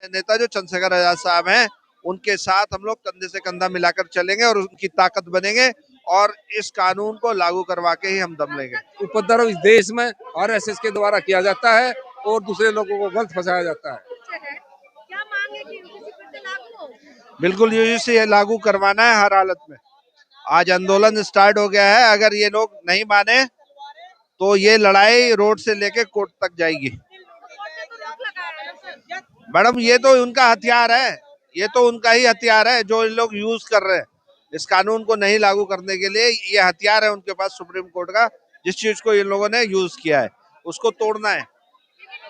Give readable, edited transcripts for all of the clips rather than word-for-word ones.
नेता जो चंद्रशेखर आजाद साहब हैं, उनके साथ हम लोग कंधे से कंधा मिलाकर चलेंगे और उनकी ताकत बनेंगे और इस कानून को लागू करवा के ही हम दम लेंगे। उपद्रव इस देश में आरएसएस के द्वारा किया जाता है और दूसरे लोगों को गलत फंसाया जाता है। क्या मांग है कि यूजीसी फिर से लागू हो? बिल्कुल यूजीसी लागू करवाना है हर हालत में। आज आंदोलन स्टार्ट हो गया है, अगर ये लोग नहीं माने तो ये लड़ाई रोड से लेके कोर्ट तक जाएगी। मैडम ये तो उनका हथियार है, ये तो उनका ही हथियार है जो इन लोग यूज कर रहे हैं इस कानून को नहीं लागू करने के लिए। ये हथियार है उनके पास सुप्रीम कोर्ट का, जिस चीज को इन लोगों ने यूज किया है उसको तोड़ना है।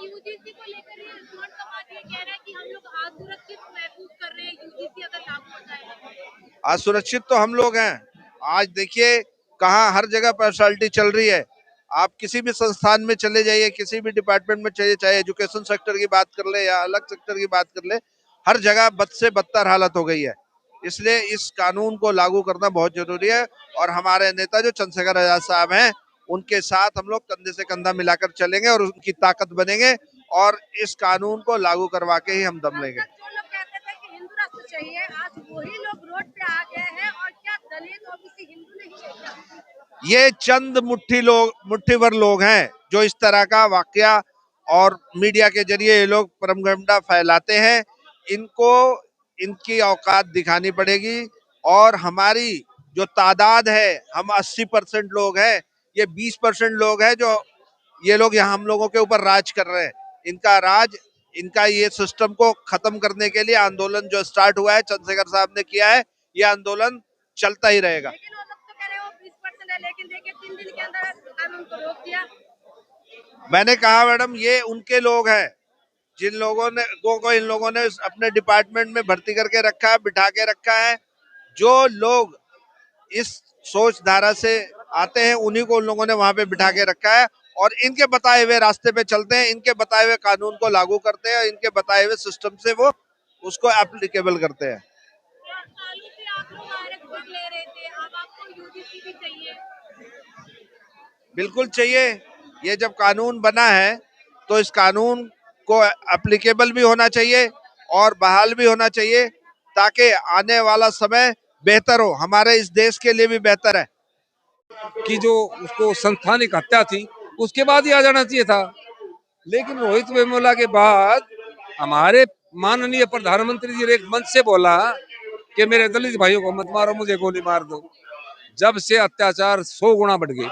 यूजीसी को लेकर ये कह रहा है कि हम लोग असुरक्षित महसूस कर रहे हैं यूजीसी अगर लागू हो जाए। असुरक्षित तो हम लोग हैं। आज देखिए कहाँ हर जगह पर्सनालिटी चल रही है। आप किसी भी संस्थान में चले जाइए, किसी भी डिपार्टमेंट में चले, चाहे एजुकेशन सेक्टर की बात कर ले या अलग सेक्टर की बात कर ले, हर जगह बद से बदतर हालत हो गई है। इसलिए इस कानून को लागू करना बहुत जरूरी है और हमारे नेता जो चंद्रशेखर आजाद साहब हैं, उनके साथ हम लोग कंधे से कंधा मिलाकर चलेंगे और उनकी ताकत बनेंगे और इस कानून को लागू करवा के ही हम दम लेंगे। जो लोग कहते थे कि हिंदू राष्ट्र चाहिए, आज वही लोग रोड पे आ गए हैं और क्या दलित ओबीसी हिंदू नहीं चाहिए? ये चंद मुट्ठी भर लोग हैं जो इस तरह का वाकया और मीडिया के जरिए ये लोग propaganda फैलाते हैं। इनको इनकी औकात दिखानी पड़ेगी और हमारी जो तादाद है, हम 80% लोग हैं, ये 20% लोग हैं जो ये लोग यहाँ हम लोगों के ऊपर राज कर रहे हैं। इनका राज, इनका ये सिस्टम को खत्म करने के लिए आंदोलन जो स्टार्ट हुआ है, चंद्रशेखर साहब ने किया है, ये आंदोलन चलता ही रहेगा। लेकिन देखिए 3 दिन के अंदर कानून को रोक दिया। मैंने कहा मैडम ये उनके लोग हैं जिन लोगों ने को इन लोगों ने अपने डिपार्टमेंट में भर्ती करके रखा है, बिठा के रखा है। जो लोग इस सोच धारा से आते हैं उन्हीं को उन लोगों ने वहां पे बिठा के रखा है और इनके बताए हुए रास्ते पे चलते हैं, इनके बताए हुए कानून को लागू करते हैं, इनके बताए हुए सिस्टम से वो उसको एप्लीकेबल करते हैं। बिल्कुल चाहिए। ये जब कानून बना है तो इस कानून को एप्लीकेबल भी होना चाहिए और बहाल भी होना चाहिए ताकि आने वाला समय बेहतर हो, हमारे इस देश के लिए भी बेहतर है। कि जो उसको संस्थानिक हत्या थी उसके बाद ही आ जाना चाहिए था, लेकिन रोहित वेमुला के बाद हमारे माननीय प्रधानमंत्री जी ने एक मंच से बोला कि मेरे दलित भाइयों को मत मारो, मुझे गोली मार दो। जब से अत्याचार 100 गुना बढ़ गए।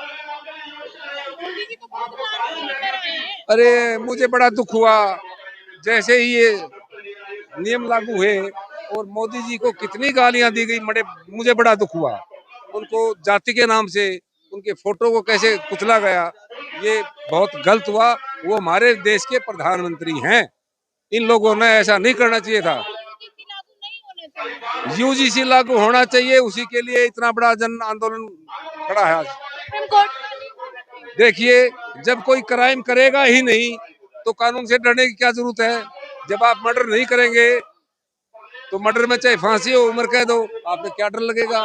अरे मुझे बड़ा दुख हुआ जैसे ही ये नियम लागू हुए और मोदी जी को कितनी गालियां दी गई, मुझे बड़ा दुख हुआ। उनको जाति के नाम से उनके फोटो को कैसे कुचला गया, ये बहुत गलत हुआ। वो हमारे देश के प्रधानमंत्री हैं, इन लोगों ने ऐसा नहीं करना चाहिए था। यूजीसी लागू होना चाहिए, उसी के लिए इतना बड़ा जन आंदोलन खड़ा है आज। देखिए जब कोई क्राइम करेगा ही नहीं तो कानून से डरने की क्या जरूरत है। जब आप मर्डर नहीं करेंगे तो मर्डर में चाहे फांसी हो, उम्र कह दो, आपको क्या डर लगेगा।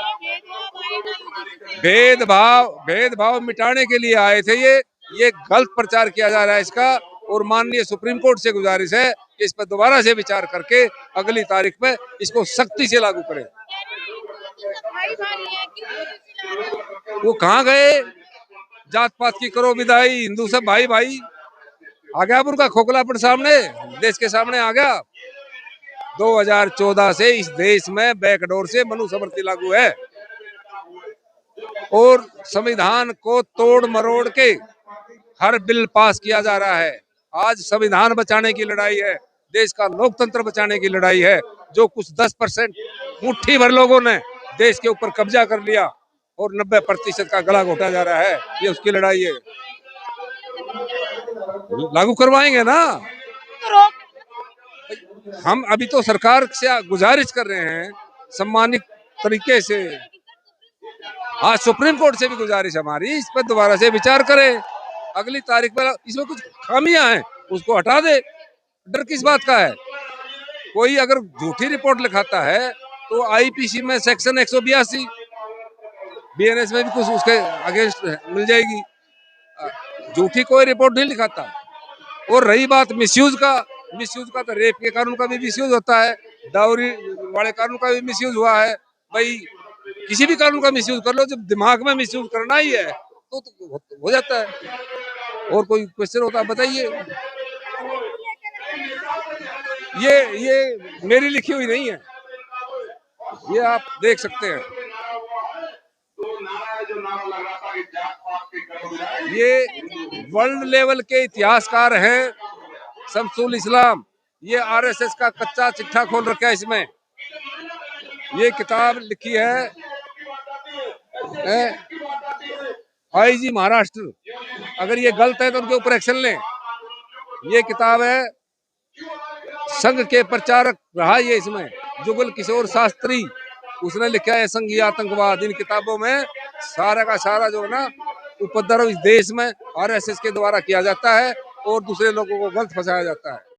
भेदभाव मिटाने के लिए आए थे ये गलत प्रचार किया जा रहा है इसका। और माननीय सुप्रीम कोर्ट से गुजारिश है कि इस पर दोबारा से विचार करके अगली तारीख में इसको सख्ती से लागू करें। वो कहाँ गए, जात पात की करो विदाई, हिंदू सब भाई भाई। आ गया उनका खोखलापन सामने, देश के सामने आ गया। 2014 से इस देश में बैकडोर से मनुस्मृति लागू है और संविधान को तोड़ मरोड़ के हर बिल पास किया जा रहा है। आज संविधान बचाने की लड़ाई है, देश का लोकतंत्र बचाने की लड़ाई है। जो कुछ 10% मुट्ठी भर लोगों ने देश के ऊपर कब्जा कर लिया और 90% का गला घोटा जा रहा है, ये उसकी लड़ाई है। लागू करवाएंगे ना हम। अभी तो सरकार से गुजारिश कर रहे हैं सम्मानित तरीके से। हाँ, सुप्रीम कोर्ट से भी गुजारिश हमारी, इस पर दोबारा से विचार करें। अगली तारीख पर इसमें कुछ खामियां हैं उसको हटा दे। डर किस बात का है। कोई अगर झूठी रिपोर्ट लिखाता है तो आईपीसी में सेक्शन 182 बीएनएस में भी कुछ उसके अगेंस्ट मिल जाएगी। झूठी कोई रिपोर्ट नहीं लिखाता। और रही बात मिसयूज का, मिसयूज का तो रेप के कानून का भी मिसयूज होता है, डाउरी वाले कानून का भी मिसयूज हुआ है। भाई किसी भी कानून का मिसयूज कर लो, जब दिमाग में मिसयूज करना ही है तो हो जाता है। और कोई क्वेश्चन होता है बताइए। ये मेरी लिखी हुई नहीं है, ये आप देख सकते हैं। ये वर्ल्ड लेवल के इतिहासकार हैं शमसुल इस्लाम, ये आरएसएस का कच्चा चिट्ठा खोल रखा है इसमें। ये किताब लिखी है आईजी महाराष्ट्र, अगर ये गलत है तो उनके ऊपर एक्शन लें। ये किताब है संघ के प्रचारक रहा ये इसमें जुगल किशोर शास्त्री, उसने लिखा है संघीय आतंकवाद। इन किताबों में सारा का सारा जो है ना उपद्रव इस देश में आरएसएस के द्वारा किया जाता है और दूसरे लोगों को गलत फंसाया जाता है।